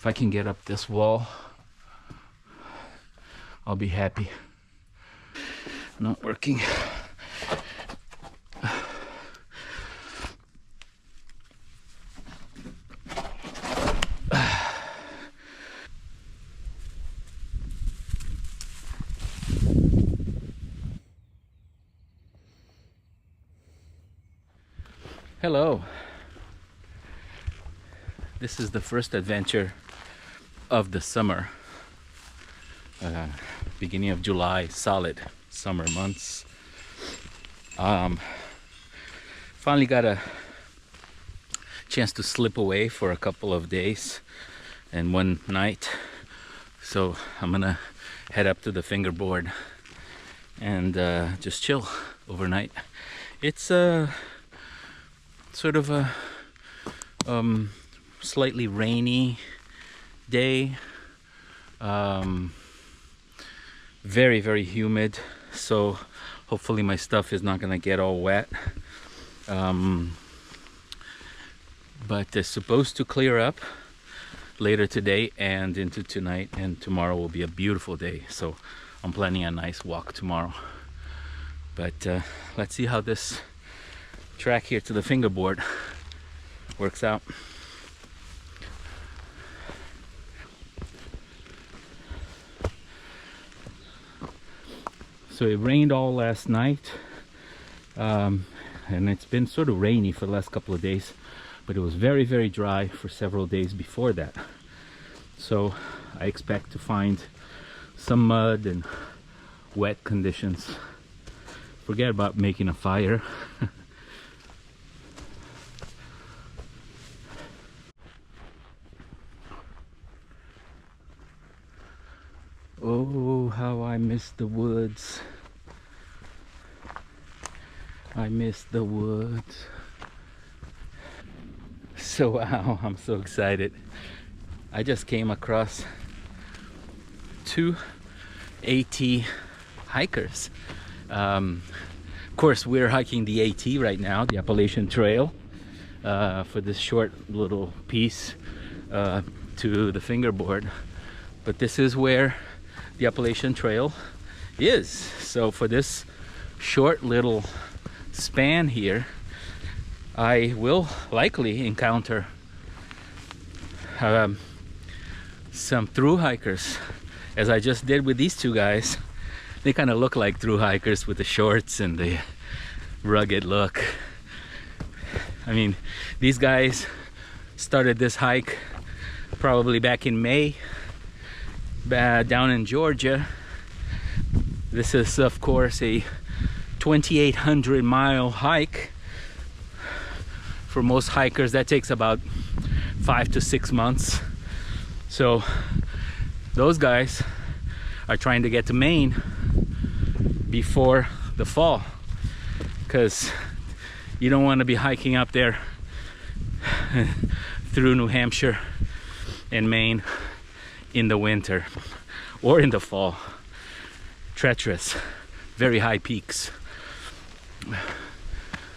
If I can get up this wall, I'll be happy. Not working. Hello. This is the first adventure of the summer. Beginning of July, solid summer months. Finally got a chance to slip away for a couple of days and one night. So I'm gonna head up to the Fingerboard and just chill overnight. It's sort of a slightly rainy day, very, very humid, so hopefully my stuff is not gonna get all wet, but it's supposed to clear up later today and into tonight, and tomorrow will be a beautiful day, so I'm planning a nice walk tomorrow. But let's see how this track here to the Fingerboard works out. So it rained all last night, and it's been sort of rainy for the last couple of days, but it was very, very dry for several days before that. So I expect to find some mud and wet conditions. Forget about making a fire. Oh, how I miss the woods. I miss the woods. So wow, I'm so excited. I just came across 2 AT hikers. Of course, we're hiking the AT right now, the Appalachian Trail, for this short little piece to the Fingerboard. But this is where the Appalachian Trail is. So for this short little span here, I will likely encounter some through hikers, as I just did with these 2 guys. They kind of look like through hikers with the shorts and the rugged look. I mean, these guys started this hike probably back in May, down in Georgia. This is of course a 2,800 mile hike. For most hikers that takes about 5 to 6 months. So those guys are trying to get to Maine before the fall, because you don't want to be hiking up there through New Hampshire and Maine in the winter or in the fall. Treacherous, very high peaks.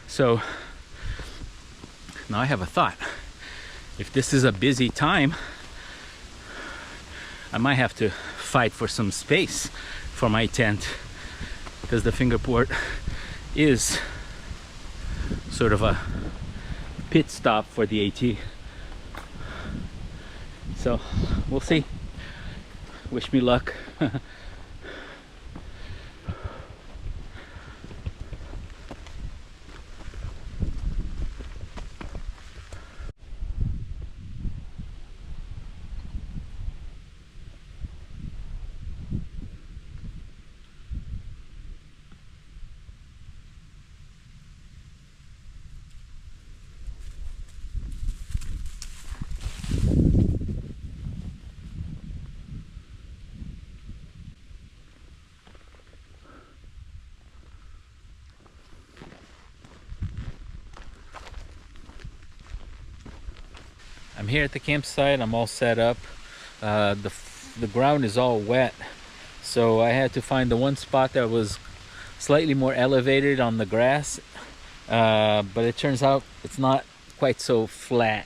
So now I have a thought. If this is a busy time, I might have to fight for some space for my tent, because the Fingerboard is sort of a pit stop for the AT. So we'll see. Wish me luck. I'm here at the campsite. I'm all set up. The ground is all wet, so I had to find the one spot that was slightly more elevated on the grass, but it turns out it's not quite so flat.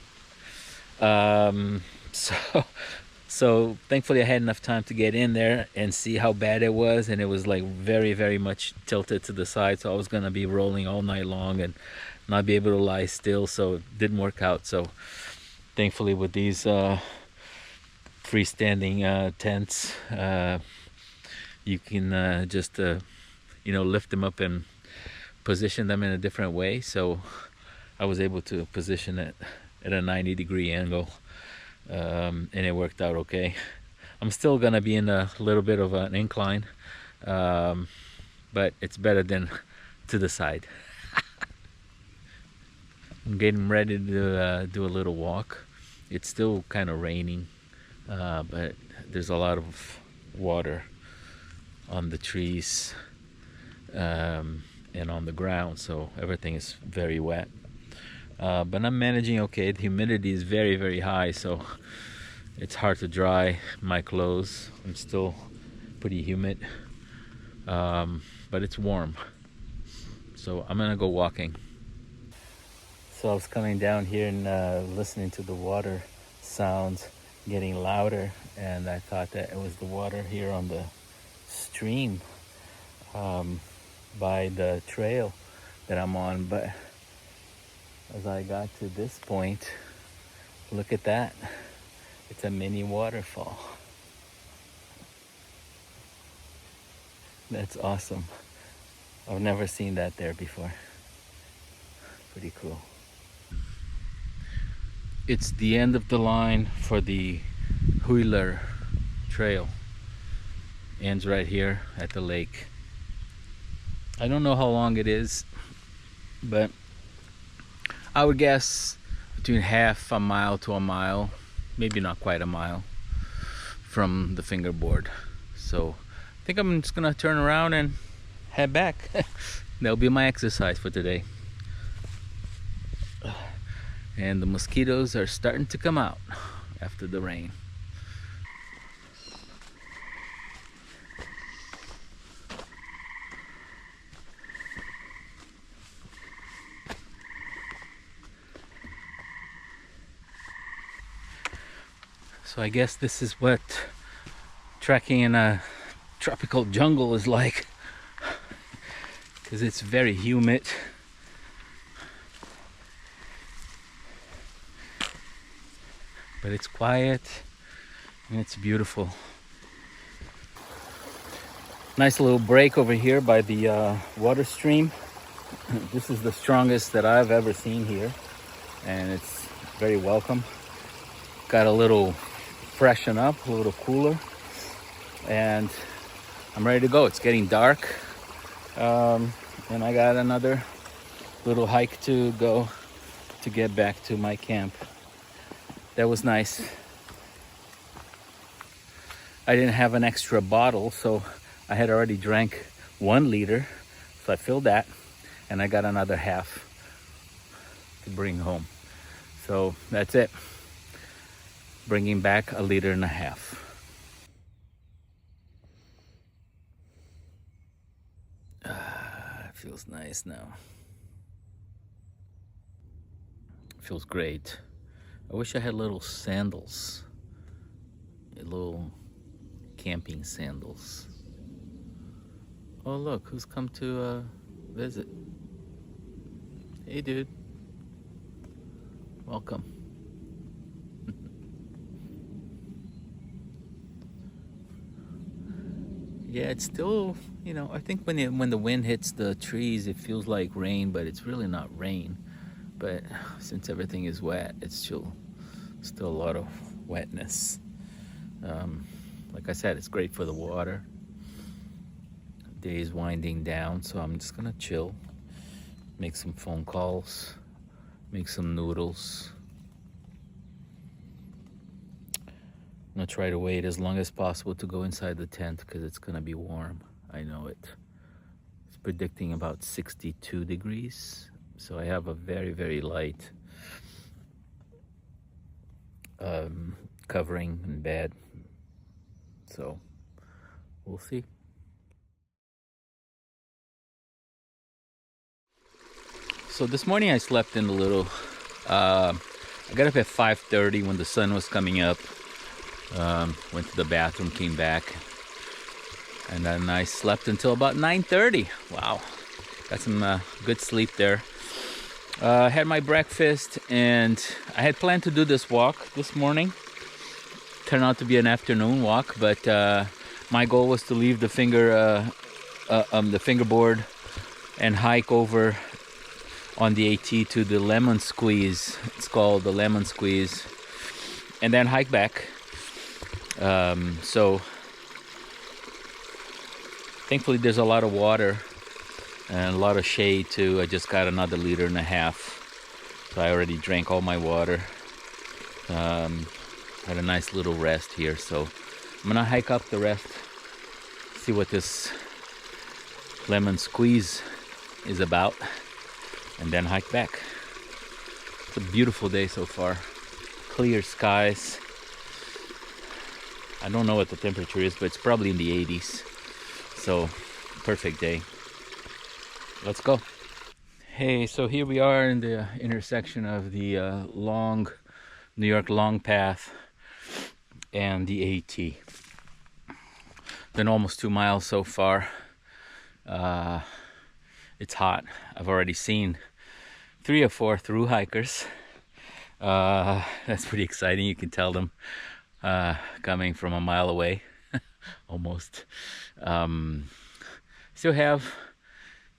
So thankfully I had enough time to get in there and see how bad it was, and it was like very, very much tilted to the side, so I was gonna be rolling all night long and not be able to lie still, so it didn't work out. So thankfully with these freestanding tents, you can just lift them up and position them in a different way. So I was able to position it at a 90-degree angle, and it worked out okay. I'm still gonna be in a little bit of an incline, but it's better than to the side. I'm getting ready to do a little walk. It's still kind of raining, but there's a lot of water on the trees and on the ground, so everything is very wet. But I'm managing okay. The humidity is very, very high, so it's hard to dry my clothes. I'm still pretty humid, but it's warm, so I'm gonna go walking. So I was coming down here and listening to the water sounds getting louder, and I thought that it was the water here on the stream by the trail that I'm on. But as I got to this point, look at that. It's a mini waterfall. That's awesome. I've never seen that there before. Pretty cool. It's the end of the line for the Appalachian Trail. Ends right here at the lake. I don't know how long it is, but I would guess between half a mile to a mile, maybe not quite a mile from the Fingerboard. So I think I'm just gonna turn around and head back. That'll be my exercise for today. And the mosquitoes are starting to come out after the rain. So I guess this is what trekking in a tropical jungle is like, because it's very humid. But it's quiet and it's beautiful. Nice little break over here by the water stream. This is the strongest that I've ever seen here, and it's very welcome. Got a little freshen up, a little cooler, and I'm ready to go. It's getting dark, and I got another little hike to go to get back to my camp. That was nice. I didn't have an extra bottle, so I had already drank 1 liter, so I filled that, and I got another half to bring home. So that's it. Bringing back 1.5 liters. It feels nice now. Feels great. I wish I had little sandals, little camping sandals. Oh look, who's come to visit. Hey dude, welcome. Yeah, it's still, I think when the wind hits the trees, it feels like rain, but it's really not rain. But since everything is wet, it's still a lot of wetness. Like I said, it's great for the water. Day is winding down, so I'm just gonna chill, make some phone calls, make some noodles. I'm gonna try to wait as long as possible to go inside the tent because it's gonna be warm. I know it. It's predicting about 62 degrees. So I have a very, very light covering in bed. So we'll see. So this morning I slept in a little I got up at 5:30 when the sun was coming up. Went to the bathroom, came back, and then I slept until about 9:30. Wow, got some good sleep there. Had my breakfast, and I had planned to do this walk this morning. Turned out to be an afternoon walk, but my goal was to leave the fingerboard and hike over on the AT to the lemon squeeze. It's called the lemon squeeze, and then hike back. So thankfully there's a lot of water and a lot of shade too. I just got another 1.5 liters, so I already drank all my water. Had a nice little rest here, so I'm gonna hike up the rest, see what this lemon squeeze is about, and then hike back. It's a beautiful day so far. Clear skies. I don't know what the temperature is, but it's probably in the 80s. So, perfect day. Let's go. Hey, so here we are in the intersection of the New York Long Path and the AT. Been almost 2 miles so far. It's hot. I've already seen 3 or 4 through hikers. That's pretty exciting. You can tell them coming from a mile away, almost. Still have,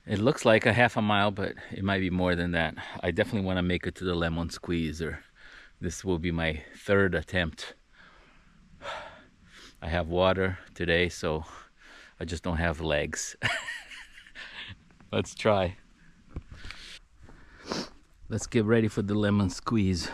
it looks like a half a mile, but it might be more than that. I definitely want to make it to the lemon squeeze, or this will be my 3rd attempt. I have water today, so I just don't have legs. Let's try. Let's get ready for the lemon squeeze.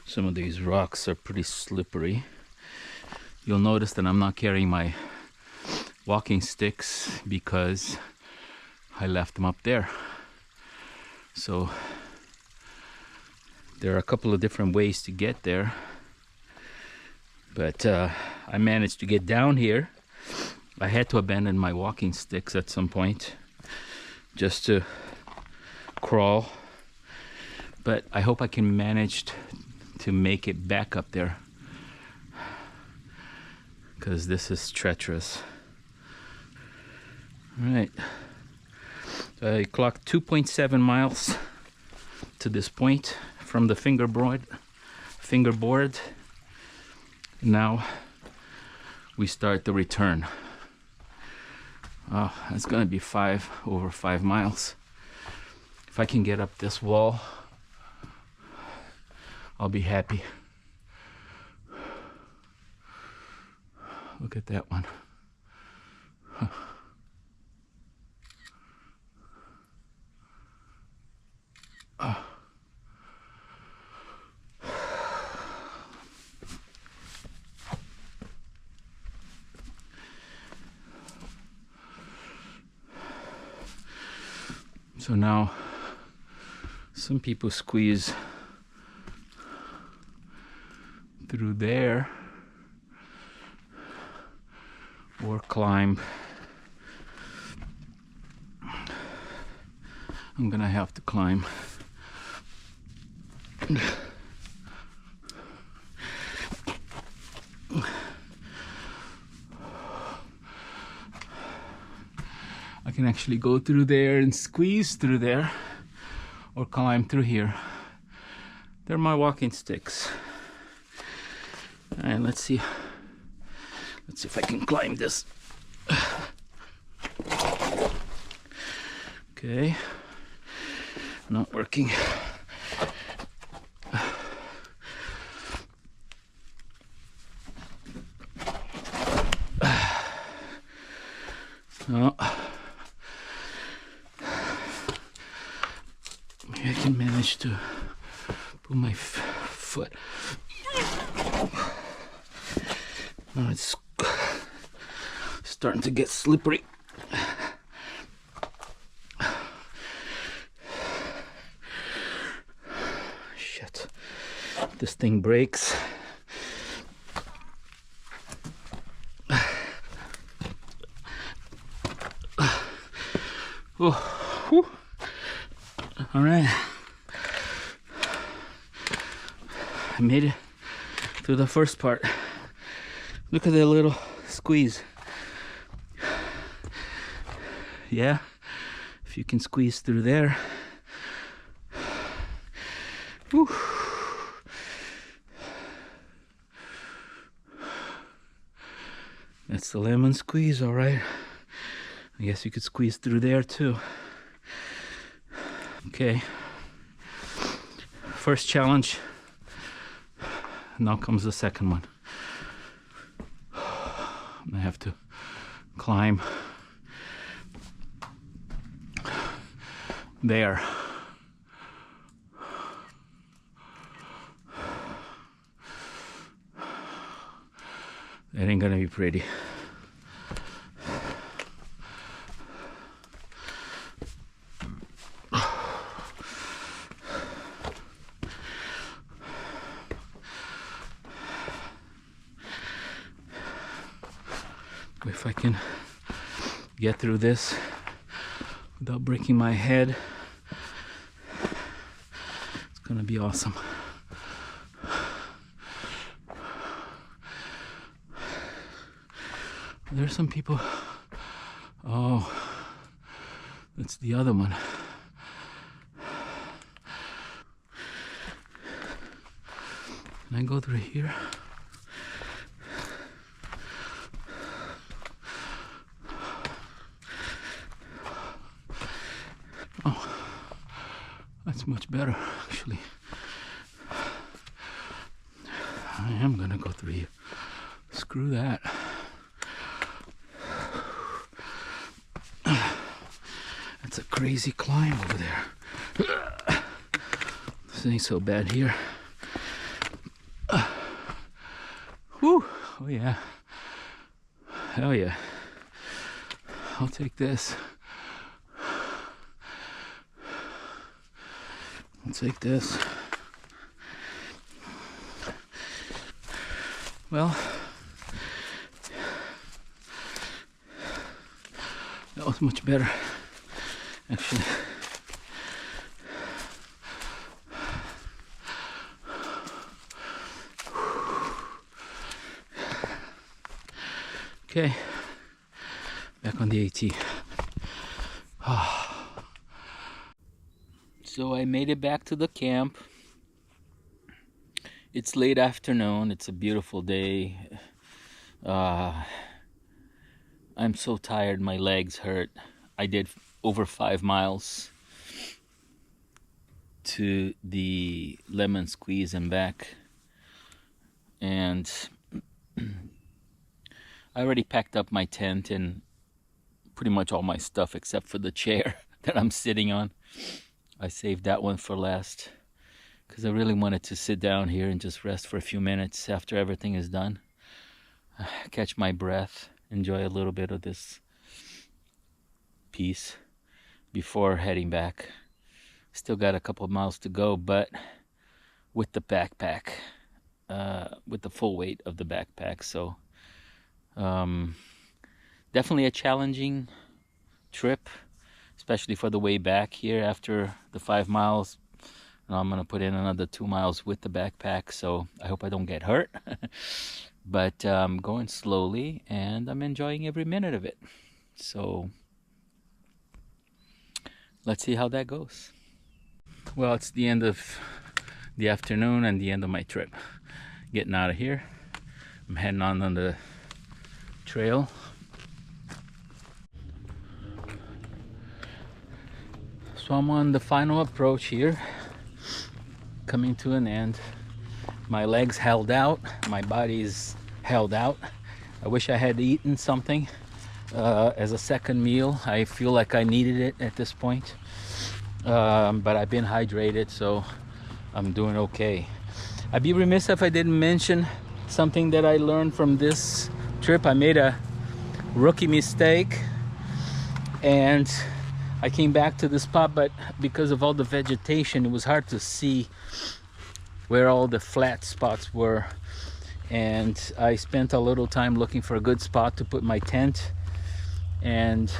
Some of these rocks are pretty slippery. You'll notice that I'm not carrying my walking sticks because I left them up there. So there are a couple of different ways to get there, but I managed to get down here. I had to abandon my walking sticks at some point just to crawl, but I hope I can manage to make it back up there, because this is treacherous. All right, so I clocked 2.7 miles to this point from the fingerboard. Now we start the return. Oh, that's gonna be over 5 miles. If I can get up this wall, I'll be happy. Look at that one. Huh. Oh. So now some people squeeze through there or climb. I'm gonna have to climb. I can actually go through there and squeeze through there, or climb through here. They're my walking sticks. And let's see if I can climb this. Okay, not working. No. Maybe I can manage to put my foot. Now it's starting to get slippery. this thing breaks. Oh, whew. All right, I made it through the first part. Look at that little squeeze. Yeah, if you can squeeze through there. Whew. That's the lemon squeeze, all right. I guess you could squeeze through there too. Okay, first challenge. Now comes the second one. I have to climb there. That ain't gonna be pretty. If I can get through this without breaking my head, it's gonna be awesome. There's some people. Oh, that's the other one. Can I go through here? Oh, that's much better, actually. I am gonna go through here. Screw that. That's a crazy climb over there. This ain't so bad here. Whew. Oh yeah. Hell yeah. I'll take this. I'll take this. Well, that was much better, actually. Okay, back on the AT. So I made it back to the camp. It's late afternoon. It's a beautiful day. I'm so tired. My legs hurt. I did over 5 miles to the lemon squeeze and back. And I already packed up my tent and pretty much all my stuff except for the chair that I'm sitting on. I saved that one for last because I really wanted to sit down here and just rest for a few minutes after everything is done. Catch my breath, enjoy a little bit of this piece before heading back. Still got a couple of miles to go, but with the backpack, with the full weight of the backpack. So definitely a challenging trip, especially for the way back here after the 5 miles. Now I'm gonna put in another 2 miles with the backpack, so I hope I don't get hurt. But I'm going slowly and I'm enjoying every minute of it. So let's see how that goes. Well, it's the end of the afternoon and the end of my trip. Getting out of here. I'm heading on the trail. So I'm on the final approach here, coming to an end. My legs held out, my body's held out. I wish I had eaten something as a second meal. I feel like I needed it at this point, but I've been hydrated, so I'm doing okay. I'd be remiss if I didn't mention something that I learned from this trip. I made a rookie mistake and I came back to the spot, but because of all the vegetation, it was hard to see where all the flat spots were, and I spent a little time looking for a good spot to put my tent. And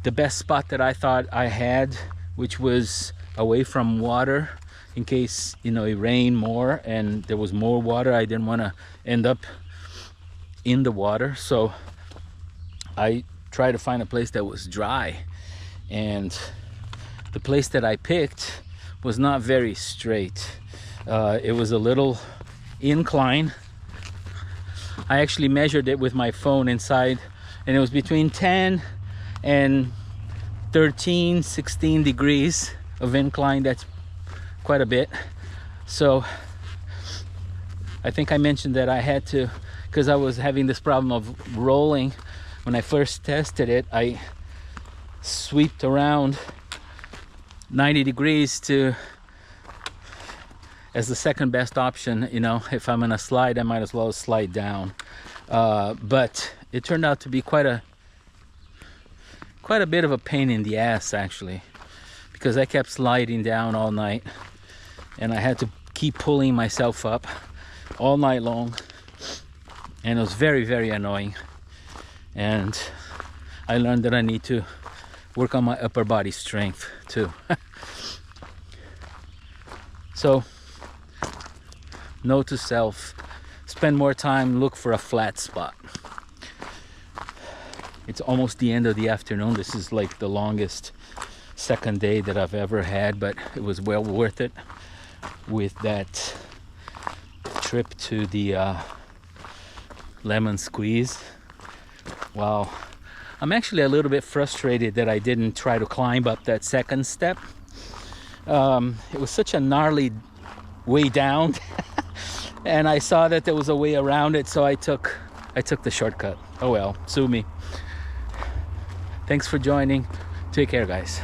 the best spot that I thought I had, which was away from water, in case, you know, it rained more and there was more water, I didn't want to end up in the water, so I tried to find a place that was dry. And the place that I picked was not very straight. It was a little incline. I actually measured it with my phone inside, and it was between 10 and 13, 16 degrees of incline. That's quite a bit. So I think I mentioned that I had to, because I was having this problem of rolling. When I first tested it, I sweeped around 90 degrees to as the second best option. You know, if I'm gonna slide, I might as well slide down. But it turned out to be quite a bit of a pain in the ass, actually, because I kept sliding down all night, and I had to keep pulling myself up all night long, and it was very, very annoying. And I learned that I need to work on my upper body strength too. So, note to self, spend more time, look for a flat spot. It's almost the end of the afternoon. This is like the longest second day that I've ever had, but it was well worth it with that trip to the lemon squeeze. Wow. I'm actually a little bit frustrated that I didn't try to climb up that second step. It was such a gnarly way down and I saw that there was a way around it, so I took the shortcut. Oh well, sue me. Thanks for joining. Take care, guys.